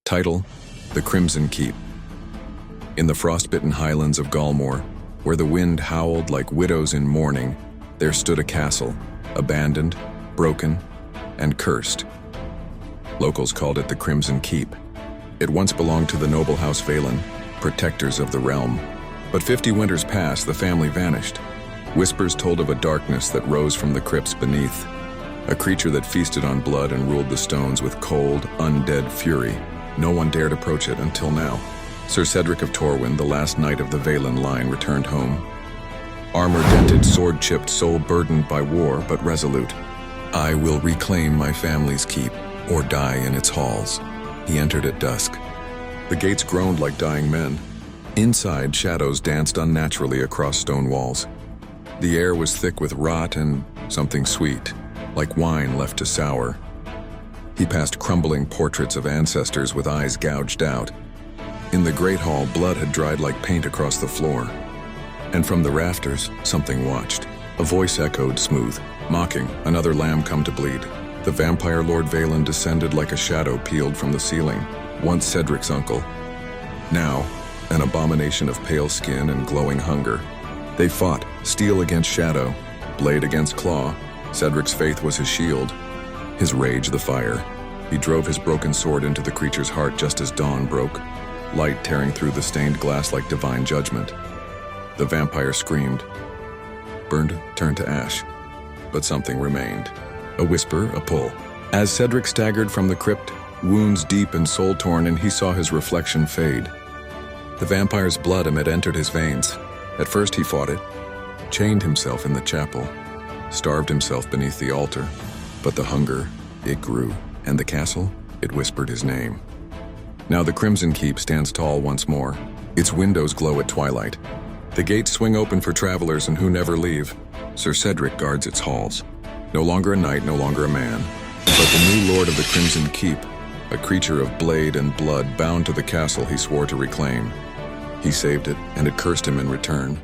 Title: The Crimson Keep. In the frostbitten highlands of Galmore, where the wind howled like widows in mourning, there stood a castle, abandoned, broken, and cursed. Locals called it the Crimson Keep. It once belonged to the noble House Valen, protectors of the realm. But 50 winters passed, the family vanished. Whispers told of a darkness that rose from the crypts beneath, a creature that feasted on blood and ruled the stones with cold, undead fury. No one dared approach it until now. Sir Cedric of Torwin, the last knight of the Valen line, returned home. Armor-dented, sword-chipped, soul burdened by war, but resolute. "I will reclaim my family's keep, or die in its halls." He entered at dusk. The gates groaned like dying men. Inside, shadows danced unnaturally across stone walls. The air was thick with rot and something sweet, like wine left to sour. He passed crumbling portraits of ancestors with eyes gouged out. In the great hall, blood had dried like paint across the floor. And from the rafters, something watched. A voice echoed, smooth, mocking, "Another lamb come to bleed." The vampire Lord Valen descended like a shadow peeled from the ceiling, once Cedric's uncle. Now, an abomination of pale skin and glowing hunger. They fought, steel against shadow, blade against claw. Cedric's faith was his shield, his rage the fire. He drove his broken sword into the creature's heart just as dawn broke, light tearing through the stained glass like divine judgment. The vampire screamed, burned, turned to ash, but something remained. A whisper, a pull. As Cedric staggered from the crypt, wounds deep and soul-torn, and he saw his reflection fade. The vampire's blood had entered his veins. At first he fought it, chained himself in the chapel, starved himself beneath the altar. But the hunger, it grew, and the castle, it whispered his name. Now the Crimson Keep stands tall once more. Its windows glow at twilight. The gates swing open for travelers and who never leave. Sir Cedric guards its halls. No longer a knight, no longer a man, but the new lord of the Crimson Keep, a creature of blade and blood bound to the castle he swore to reclaim. He saved it, and it cursed him in return.